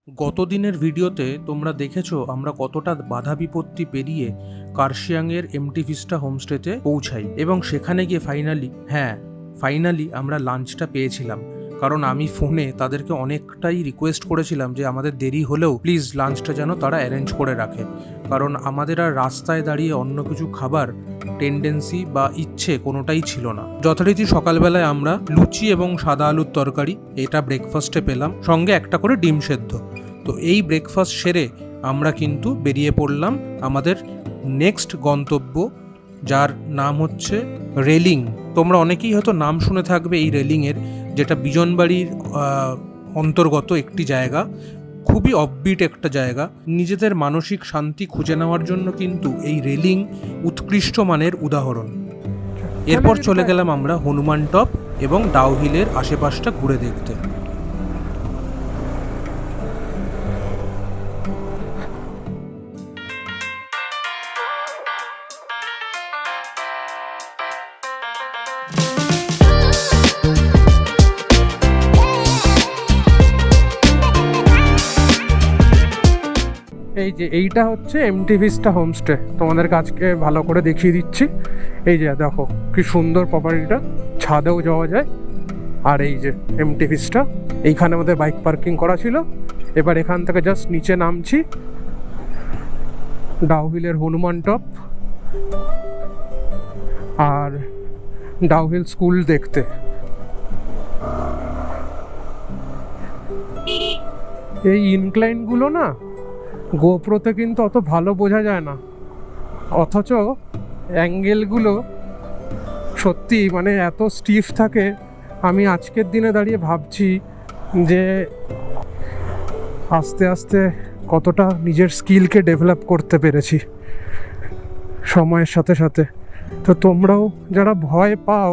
গতদিনের ভিডিওতে তোমরা দেখেছো আমরা কতটা বাধা বিপত্তি পেরিয়ে কার্শিয়াংয়ের এমটি ভিস্টা হোমস্টেতে পৌঁছাই এবং সেখানে গিয়ে ফাইনালি আমরা লাঞ্চটা পেয়েছিলাম। কারণ আমি ফোনে তাদেরকে অনেকটাই রিকোয়েস্ট করেছিলাম যে আমাদের দেরি হলেও প্লিজ লাঞ্চটা যেন তারা অ্যারেঞ্জ করে রাখে, কারণ আমাদের আর রাস্তায় দাঁড়িয়ে অন্য কিছু খাবার টেন্ডেন্সি বা ইচ্ছে কোনোটাই ছিল না। যথারীতি সকালবেলায় আমরা লুচি এবং সাদা আলুর তরকারি এটা ব্রেকফাস্টে পেলাম, সঙ্গে একটা করে ডিম সেদ্ধ। তো এই ব্রেকফাস্ট সেরে আমরা কিন্তু বেরিয়ে পড়লাম আমাদের নেক্সট গন্তব্য, যার নাম হচ্ছে রেলিং। তোমরা অনেকেই হয়তো নাম শুনে থাকবে এই রেলিংয়ের, যেটা বিজনবাড়ির অন্তর্গত একটি জায়গা, খুবই অফবিট একটা জায়গা। নিজেদের মানসিক শান্তি খুঁজে নেওয়ার জন্য কিন্তু এই রেলিং উৎকৃষ্ট মানের উদাহরণ। এরপর চলে গেলাম আমরা হনুমান টপ এবং ডাউহিলের আশেপাশটা ঘুরে দেখতে। এই যে এইটা হচ্ছে এমটি ভিস্টা হোমস্টে, তোমাদের আজকে ভালো করে দেখিয়ে দিচ্ছি। এই যে দেখো কি সুন্দর প্রপার্টিটা, ছাদেও যাওয়া যায়। আর এই যে এমটি ভিস্টা, এইখানে আমাদের বাইক পার্কিং করা ছিল। এবার এখান থেকে জাস্ট নিচে নামছি ডাউহিলের হনুমান টপ আর ডাউহিল স্কুল দেখতে। এই ইনক্লাইনগুলো না গোপ্রোতে কিন্তু অত ভালো বোঝা যায় না, অথচ অ্যাঙ্গেলগুলো সত্যি মানে এত স্টিফ থাকে। আমি আজকের দিনে দাঁড়িয়ে ভাবছি যে আস্তে আস্তে কতটা নিজের স্কিলকে ডেভেলপ করতে পেরেছি সময়ের সাথে সাথে। তো তোমরাও যারা ভয় পাও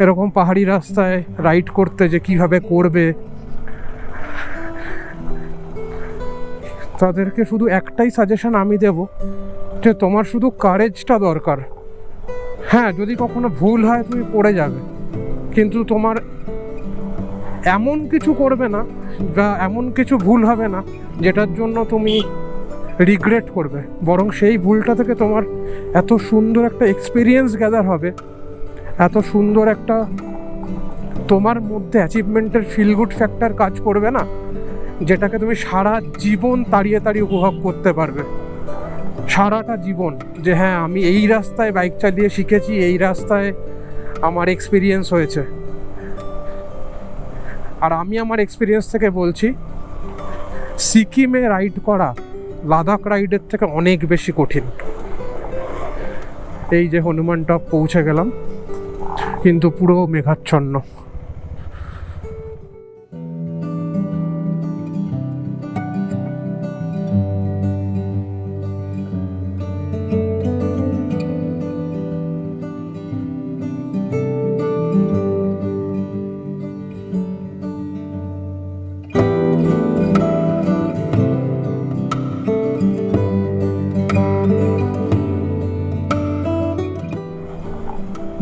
এরকম পাহাড়ি রাস্তায় রাইড করতে, যে কিভাবে করবে, তাদেরকে শুধু একটাই সাজেশন আমি দেব যে তোমার শুধু কারেজটা দরকার। হ্যাঁ, যদি কখনো ভুল হয় তুমি পড়ে যাবে, কিন্তু তোমার এমন কিছু করবে না বা এমন কিছু ভুল হবে না যেটার জন্য তুমি রিগ্রেট করবে, বরং সেই ভুলটা থেকে তোমার এত সুন্দর একটা এক্সপিরিয়েন্স গ্যাদার হবে, এত সুন্দর একটা তোমার মধ্যে অ্যাচিভমেন্টের ফিল গুড ফ্যাক্টর কাজ করবে না, যেটাকে তুমি সারা জীবন তাড়িয়ে তাড়িয়ে উপভোগ করতে পারবে সারাটা জীবন। যে হ্যাঁ, আমি এই রাস্তায় বাইক চালিয়ে শিখেছি, এই রাস্তায় আমার এক্সপিরিয়েন্স হয়েছে। আর আমি আমার এক্সপিরিয়েন্স থেকে বলছি, সিকিমে রাইড করা লাদাখ রাইডের থেকে অনেক বেশি কঠিন। এই যে হনুমান টপ পৌঁছে গেলাম, কিন্তু পুরো মেঘাচ্ছন্ন।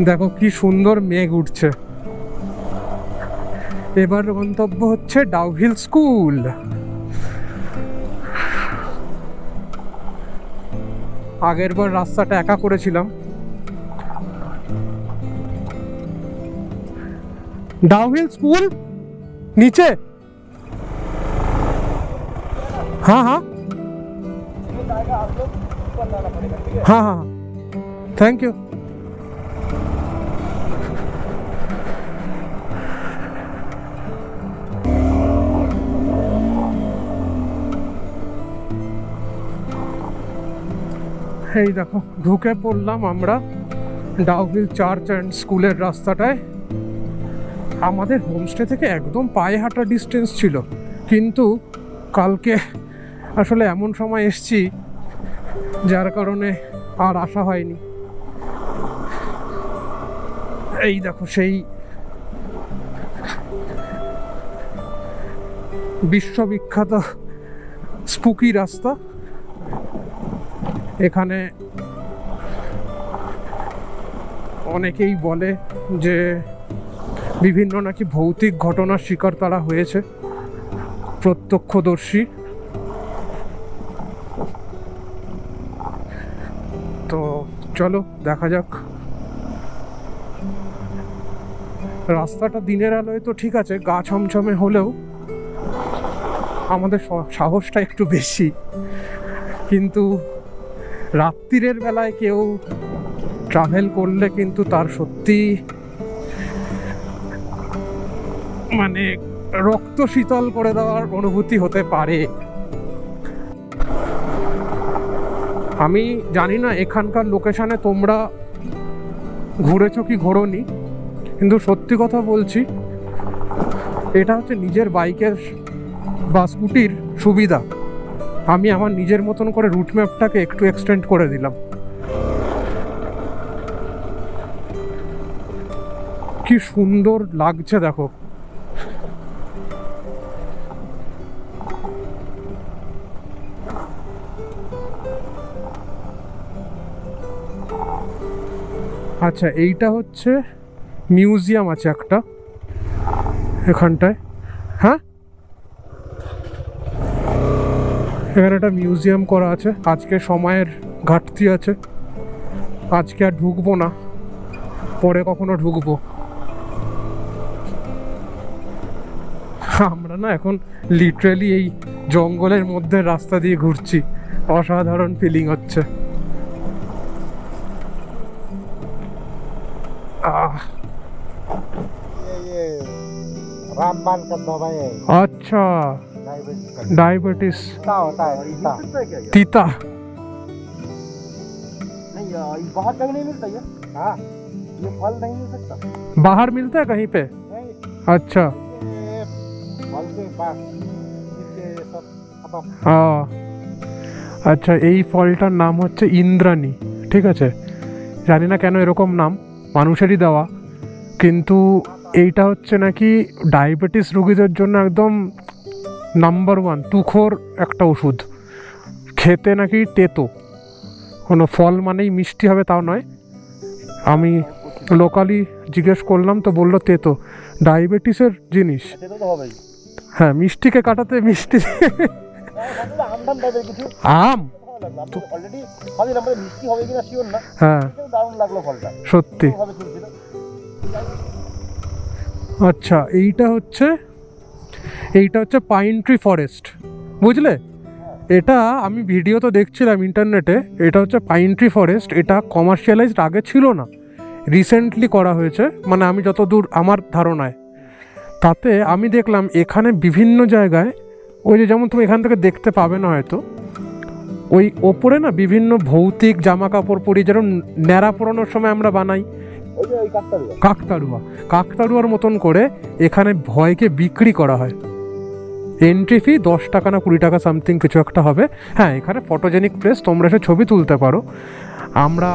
দেখো কি সুন্দর মেঘ উঠছে। এবার গন্তব্য হচ্ছে ডাউহিল স্কুল। আগের বার রাস্তাটা একা করেছিলাম। ডাউহিল স্কুল নিচে, हाँ हाँ हाँ हाँ, थैंक यू। এই দেখো ঢুকে পড়লাম আমরা ডাউহিল চার্চ অ্যান্ড স্কুলের রাস্তাটায়। আমাদের হোমস্টে থেকে একদম পায়ে হাঁটা ডিস্টেন্স ছিল, কিন্তু কালকে আসলে এমন সময় এসছি যার কারণে আর আসা হয়নি। এই দেখো সেই বিশ্ববিখ্যাত স্পুকি রাস্তা। এখানে অনেকেই বলে যে বিভিন্ন নাকি ভৌতিক ঘটনার শিকার তারা হয়েছে। প্রত্যক্ষদর্শী। তো চলো দেখা যাক। রাস্তাটা দিনের আলোয় তো ঠিক আছে, গা ছমছমে হলেও আমাদের সাহসটা একটু বেশি, কিন্তু রাত্রিরের বেলায় কেউ ট্রাভেল করলে কিন্তু তার সত্যি মানে রক্ত শীতল করে দেওয়ার অনুভূতি হতে পারে। আমি জানি না এখানকার লোকেশনে তোমরা ঘুরেছো কি ঘোরোনি, কিন্তু সত্যি কথা বলছি, এটা হচ্ছে নিজের বাইকের বা স্কুটির সুবিধা। আমি আমার নিজের মতন করে রুট ম্যাপটাকে একটু এক্সটেন্ড করে দিলাম। কি সুন্দর লাগছে দেখো। আচ্ছা, এইটা হচ্ছে মিউজিয়াম আছে একটা এখানটায়। হ্যাঁ, এখানে একটা মিউজিয়াম করা আছে। আজকে সময়ের ঘাটতি আছে, আজকে আর ঢুকবো না, পরে কখনো ঢুকবো। আমরা না এখন লিটারালি এই জঙ্গলের মধ্যে রাস্তা দিয়ে ঘুরছি, অসাধারণ ফিলিং হচ্ছে। ये रामबाण का दवाई है, अच्छा, डायबिटीज का। डायबिटीज तीता होता है, तीता। तीता। नहीं, ये बाहर कहीं नहीं मिलता ये। हाँ, ये फल नहीं मिल सकता। बाहर मिलता है कहीं पे? नहीं, अच्छा, ये फल के पास नीचे सब खत्म। हाँ, আচ্ছা, এই ফলটার নাম হচ্ছে ইন্দ্রাণী। ঠিক আছে, জানি না কেন এরকম নাম, মানুষেরই দেওয়া, কিন্তু এইটা হচ্ছে নাকি ডায়াবেটিস রোগীদের জন্য একদম নাম্বার ওয়ান তুখোর একটা ওষুধ। খেতে নাকি তেতো, কোনো ফল মানেই মিষ্টি হবে তাও নয়। আমি লোকালি জিজ্ঞেস করলাম তো বললো তেতো, ডায়াবেটিসের জিনিস। तेरे तो हो भाई। হ্যাঁ, মিষ্টিকে কাটাতে মিষ্টি। আমদান টাইপের কিছু আম, তো অলরেডি খালি আমাদের মিষ্টি হবে কিনা শিওর না, হ্যাঁ কিন্তু দারুণ লাগলো ফলটা, সত্যি। ভাবে চলছিল। আচ্ছা, এইটা হচ্ছে পাইন ট্রি ফরেস্ট, বুঝলে? এটা আমি ভিডিও তো দেখছিলাম ইন্টারনেটে, এটা হচ্ছে পাইন ট্রি ফরেস্ট। এটা কমার্শিয়ালাইজড আগে ছিল না, রিসেন্টলি করা হয়েছে, মানে আমি যতদূর আমার ধারণায়। তাতে আমি দেখলাম এখানে বিভিন্ন জায়গায়, ওই যে যেমন তুমি এখান থেকে দেখতে পাবে না হয়তো, ওই ওপরে না বিভিন্ন ভৌতিক জামা কাপড় পরি, যেরকম ন্যাড়া পরানোর সময় আমরা বানাই ওই যে ওই কাকতাড়ুয়া। কাকতাড়ুয়ার মতন করে এখানে ভয়কে বিক্রি করা হয়। এন্ট্রি ফি 10 টাকা না 20 টাকা সামথিং কিছু একটা হবে। হ্যাঁ, এখানে ফটোজেনিক প্লেস, তোমরা এসে ছবি তুলতে পারো। আমরা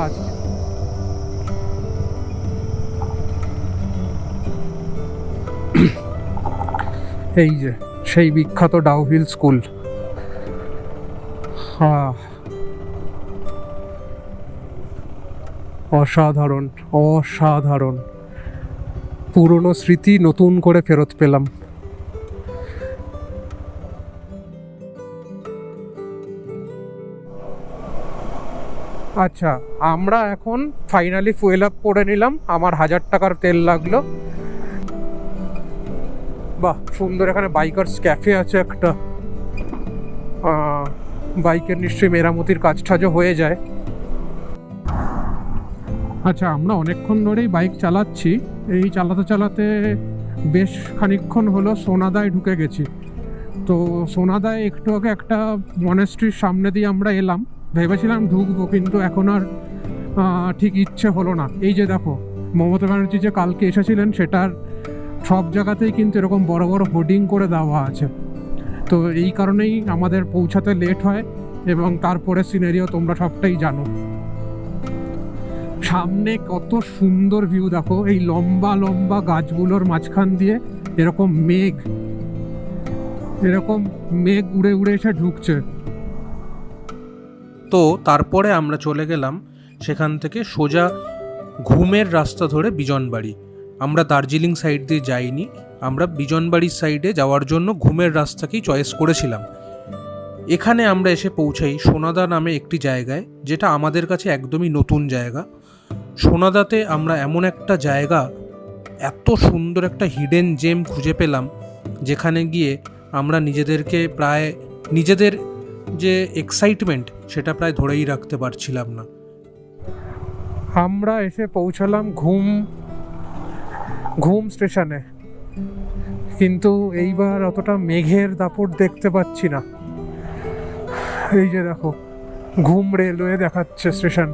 এই যে সেই বিখ্যাত ডাউহিল স্কুল। হ্যাঁ, অসাধারণ অসাধারণ, পুরনো স্মৃতি নতুন করে ফেরত পেলাম। আচ্ছা, আমরা এখন ফাইনালি ফুয়েল আপ করে নিলাম। আমার 1000 টাকার তেল লাগলো। বাহ, সুন্দর। এখানে বাইকার্স ক্যাফে আছে একটা, বাইকের নিশ্চয়ই মেরামতির কাজ টাজও হয়ে যায়। আচ্ছা, আমরা অনেকক্ষণ ধরেই বাইক চালাচ্ছি। এই চালাতে চালাতে বেশ খানিকক্ষণ হলো সোনাদায় ঢুকে গেছি। তো সোনাদায় একটু আগে একটা মনেস্ট্রির সামনে দিয়ে আমরা এলাম, ভেবেছিলাম ঢুকবো, কিন্তু এখন আর ঠিক ইচ্ছে হলো না। এই যে দেখো, মমতা ব্যানার্জি যে কালকে এসেছিলেন, সেটার সব জায়গাতেই কিন্তু এরকম বড় বড় হোর্ডিং করে দেওয়া আছে। তো এই কারণেই আমাদের পৌঁছাতে লেট হয়, এবং তারপরে সিনারিও তোমরা সবটাই জানো। সামনে কত সুন্দর ভিউ দেখো, এই লম্বা লম্বা গাছগুলোর মাঝখান দিয়ে এরকম মেঘ উড়ে উড়ে এসে ঢুকছে। তো তারপরে আমরা চলে গেলাম সেখান থেকে সোজা ঘুমের রাস্তা ধরে বিজনবাড়ি। আমরা দার্জিলিং সাইড দিয়ে যাইনি, আমরা বিজনবাড়ির সাইডে যাওয়ার জন্য ঘুমের রাস্তাকেই চয়েস করেছিলাম। এখানে আমরা এসে পৌঁছাই সোনাদা নামে একটি জায়গায়, যেটা আমাদের কাছে একদমই নতুন জায়গা। সোনাদাতে আমরা এমন একটা জায়গা, এত সুন্দর একটা হিডেন জেম খুঁজে পেলাম, যেখানে গিয়ে আমরা নিজেদের যে এক্সাইটমেন্ট সেটা প্রায় ধরেই রাখতে পারছিলাম না। আমরা এসে পৌঁছালাম ঘুম স্টেশনে, কিন্তু এইবার অতটা মেঘের দাপট দেখতে পাচ্ছি না। এই যে দেখো, ঘুম রেলওয়ে দেখাচ্ছে স্টেশন।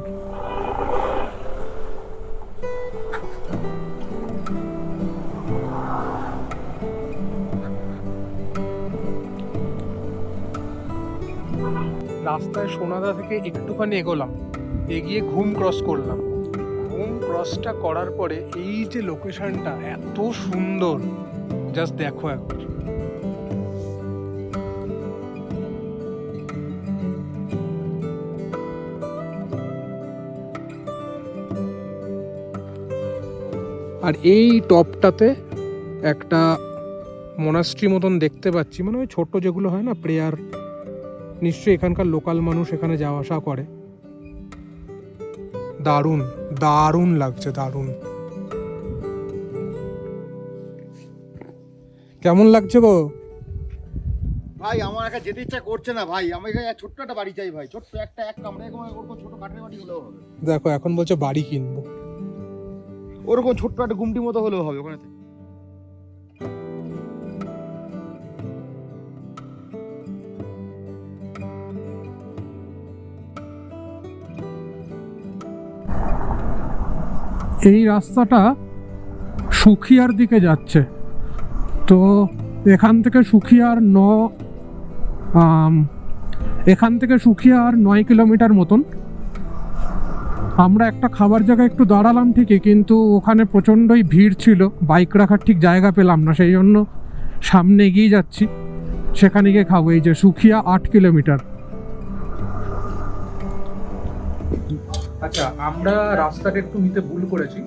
রাস্তায় সোনাদা থেকে একটুখানি এগোলাম, এগিয়ে ঘুম ক্রস করলাম। ঘুম ক্রসটা করার পরে এই যে লোকেশনটা এত সুন্দর, জাস্ট দেখো একবার। আর এই টপটাতে একটা মনাস্ট্রি মতন দেখতে পাচ্ছি, মানে ওই ছোট যেগুলো হয় না প্রেয়ার, নিশ্চয়ই এখানকার লোকাল মানুষ এখানে যাওয়া আসা করে। দারুণ দারুণ লাগছে, দারুণ। কেমন লাগছে গো ভাই? আমার একা যেতে ইচ্ছা করছে না ভাই, আমি ছোট্ট একটা বাড়ি চাই ভাই, ছোট্ট একটা এক কামরা, ওরকম ছোট কাঠের বাড়ি হলেও হবে। দেখো এখন বলছে বাড়ি কিনবো, ওরকম ছোট্ট একটা গুমটি মতো হলেও হবে ওখানে। এই রাস্তাটা সুখিয়ার দিকে যাচ্ছে, তো এখান থেকে সুখিয়ার 9 কিলোমিটার মতন। আমরা একটা খাবার জায়গায় একটু দাঁড়ালাম ঠিকই, কিন্তু ওখানে প্রচণ্ডই ভিড় ছিল, বাইক রাখার ঠিক জায়গা পেলাম না, সেই জন্য সামনে এগিয়ে যাচ্ছি, সেখানে গিয়ে খাবো। এই যে সুখিয়া 8 কিলোমিটার। আচ্ছা, আমরা রাস্তাটা একটু নিতে ভুল করেছি।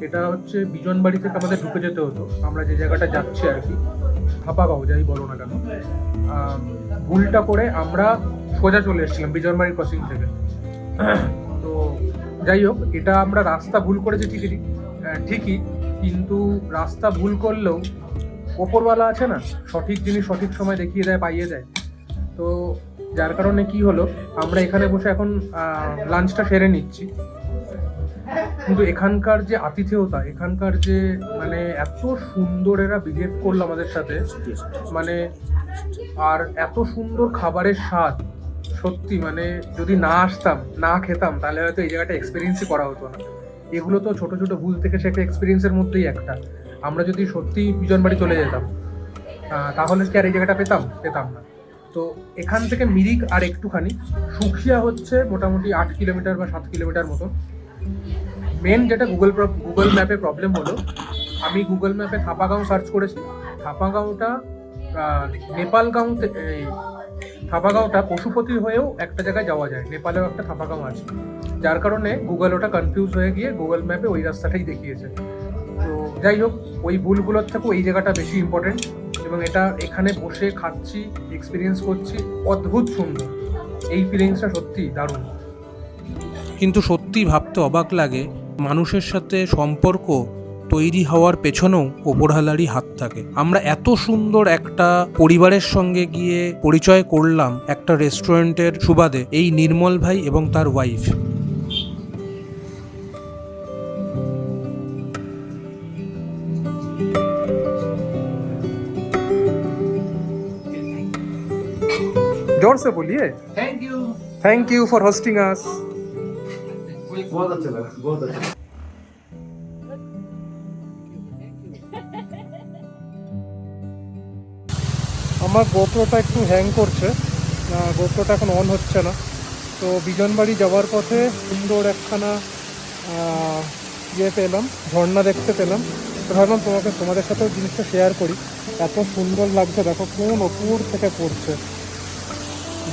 এটা হচ্ছে বিজনবাড়ি থেকে আমাদের ঢুকে যেতে হতো, আমরা যে জায়গাটা যাচ্ছি আর কি, থাপাগাঁও যাই বলো না কেন। ভুলটা করে আমরা সোজা চলে এসেছিলাম বিজনবাড়ি ক্রসিং থেকে। তো যাই হোক, এটা আমরা রাস্তা ভুল করেছি ঠিকই, কিন্তু রাস্তা ভুল করলেও ওপরওয়ালা আছে না, সঠিক জিনিস সঠিক সময় দেখিয়ে দেয়, পাইয়ে দেয়। তো যার কারণে কি হলো, আমরা এখানে বসে এখন লাঞ্চটা সেরে নিচ্ছি। কিন্তু এখানকার যে আতিথেয়তা, এখানকার যে মানে এত সুন্দর এরা বিহেভ করলো আমাদের সাথে, মানে আর এত সুন্দর খাবারের স্বাদ, সত্যি মানে যদি না আসতাম, না খেতাম, তাহলে হয়তো এই জায়গাটা এক্সপিরিয়েন্সই করা হতো না। এগুলো তো ছোট ছোট ভুল থেকে শেখা এক্সপিরিয়েন্সের মধ্যেই একটা। আমরা যদি সত্যি বিজনবাড়ি চলে যেতাম, তাহলে কি আর এই জায়গাটা পেতাম না। তো এখান থেকে মিরিক আর একটুখানি, সুখিয়া হচ্ছে মোটামুটি 8 কিলোমিটার বা 7 কিলোমিটার মতো। মেন যেটা গুগল ম্যাপে প্রবলেম হলো, আমি গুগল ম্যাপে থাপাগাঁও সার্চ করেছি, থাপাগাঁওটা থাপাগাঁওটা পশুপতি হয়েও একটা জায়গায় যাওয়া যায়, নেপালেও একটা থাপাগাঁও আছে, যার কারণে গুগল ওটা কনফিউজ হয়ে গিয়ে গুগল ম্যাপে ওই রাস্তাটাই দেখিয়েছে। তো যাই হোক, ওই ভুলগুলোর থেকেও এই জায়গাটা বেশি ইম্পর্টেন্ট, এবং এটা এখানে বসে খাচ্ছি, এক্সপিরিয়েন্স করছি, অদ্ভুত সুন্দর। এই ফিলিংসটা সত্যি দারুণ। কিন্তু সত্যি ভাবতে অবাক লাগে, মানুষের সাথে সম্পর্ক তৈরি হওয়ার পেছনেও ওপরহালারই হাত থাকে। আমরা এত সুন্দর একটা পরিবারের সঙ্গে গিয়ে পরিচয় করলাম একটা রেস্টুরেন্টের সুবাদে, এই নির্মল ভাই এবং তার ওয়াইফ। जोर से बोलिए। थैंक यू फॉर होस्टिंग अस। बहुत अच्छा लगा, बहुत अच्छा। আমার গোপ্রোটা একটু হ্যাং করছে, গোপ্রোটা এখন অন হচ্ছে না। তো বিজনবাড়ি যাওয়ার পথে সুন্দর একখানা পেলাম, ঝর্ণা দেখতে পেলাম। তো ভাবলাম তোমাদের সাথেও জিনিসটা শেয়ার করি। এত সুন্দর লাগছে, দেখো কোন ওপর থেকে পড়ছে,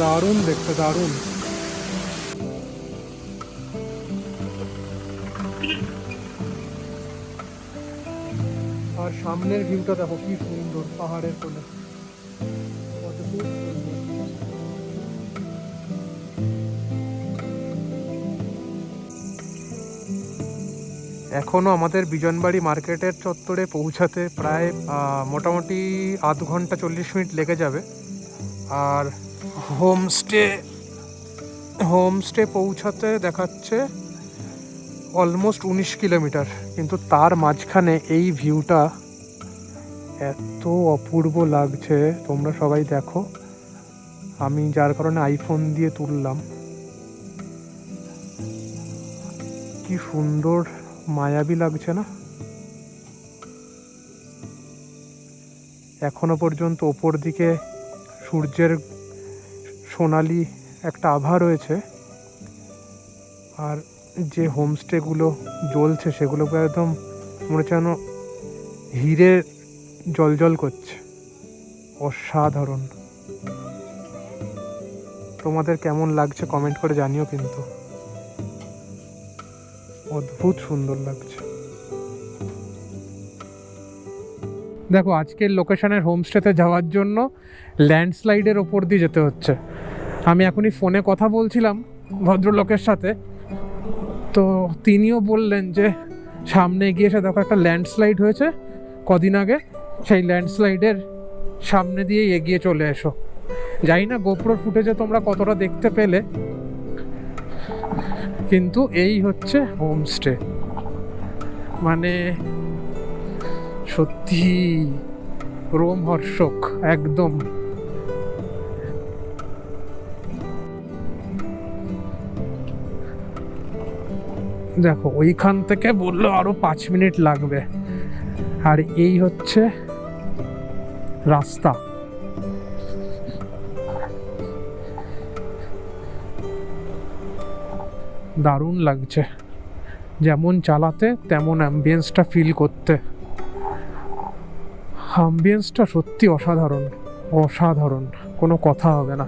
দারুণ দেখতে, দারুণ। আর সামনের ভিউটা দেখো কি সুন্দর পাহাড়ের কোলে। অদ্ভুত সুন্দর। এখনও আমাদের বিজনবাড়ি মার্কেটের চত্বরে পৌঁছাতে প্রায় মোটামুটি আধ ঘন্টা 40 মিনিট লেগে যাবে। আর হোমস্টে পৌঁছাতে দেখাচ্ছে অলমোস্ট 19 কিলোমিটার, কিন্তু তার মাঝখানে এই ভিউটা এত অপূর্ব লাগছে, তোমরা সবাই দেখো। আমি যার কারণে আইফোন দিয়ে তুললাম। কি সুন্দর মায়াবী লাগছে না? এখনো পর্যন্ত ওপর দিকে সূর্যের সোনালি একটা আভা রয়েছে, আর যে হোমস্টেগুলো জ্বলছে সেগুলো একদম মনে হচ্ছে যেন হিরে জ্বলজ্বল করছে। অসাধারণ। তোমাদের কেমন লাগছে কমেন্ট করে জানিও, কিন্তু অদ্ভুত সুন্দর লাগছে। দেখো আজকের লোকেশনের হোমস্টেতে যাওয়ার জন্য ল্যান্ডস্লাইডের ওপর দিয়ে যেতে হচ্ছে। আমি এখনই ফোনে কথা বলছিলাম ভদ্রলোকের সাথে, তো তিনিও বললেন যে সামনে এগিয়ে এসে দেখো একটা ল্যান্ডস্লাইড হয়েছে কদিন আগে, সেই ল্যান্ডস্লাইডের সামনে দিয়ে এগিয়ে চলে এসো। জানি না গোপ্রোর ফুটেজে তোমরা কতটা দেখতে পেলে, কিন্তু এই হচ্ছে হোমস্টে। মানে সত্যি রোমহর্ষক একদম। দেখো ওইখান থেকে বললো আরো 5 মিনিট লাগবে, আর এই হচ্ছে রাস্তা। দারুণ লাগছে, যেমন চালাতে তেমন অ্যাম্বিয়েন্সটা ফিল করতে। অ্যাম্বিয়েন্সটা সত্যি অসাধারণ, অসাধারণ, কোনো কথা হবে না।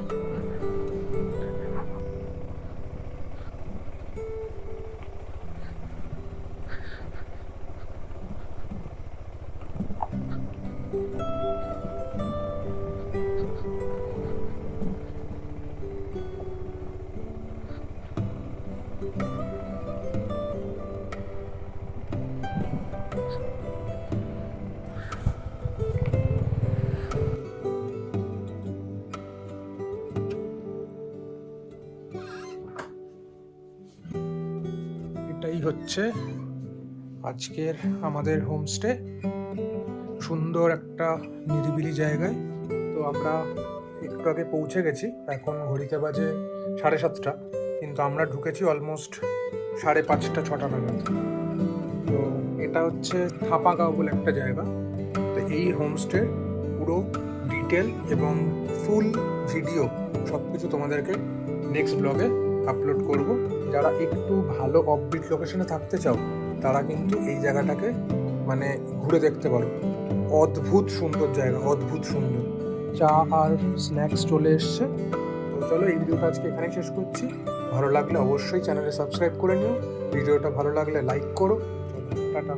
এটাই হচ্ছে আজকের আমাদের হোমস্টে। সুন্দর একটা নিরিবিলি জায়গায়। তো আমরা একটু আগে পৌঁছে গেছি, এখন ঘড়িতে বাজে 7:30, কিন্তু আমরা ঢুকেছি অলমোস্ট 5:30 6টা নাগাদ। তো এটা হচ্ছে থাপাগাঁও বলে একটা জায়গা। তো এই হোমস্টে পুরো ডিটেল এবং ফুল ভিডিও সব কিছু তোমাদেরকে নেক্সট ব্লগে আপলোড করব। যারা একটু ভালো অফবিট লোকেশনে থাকতে চাও তারা কিন্তু এই জায়গাটাকে মানে ঘুরে দেখতে পারো। অদ্ভুত সুন্দর জায়গা, অদ্ভুত সুন্দর। চা আর স্ন্যাক্স চলে এসছে। তো চলো এই ভিডিওটা আজকে এখানেই শেষ করছি। ভালো লাগলে অবশ্যই চ্যানেলে সাবস্ক্রাইব করে নিও। ভিডিওটা ভালো লাগলে লাইক করো। চলো টাটা।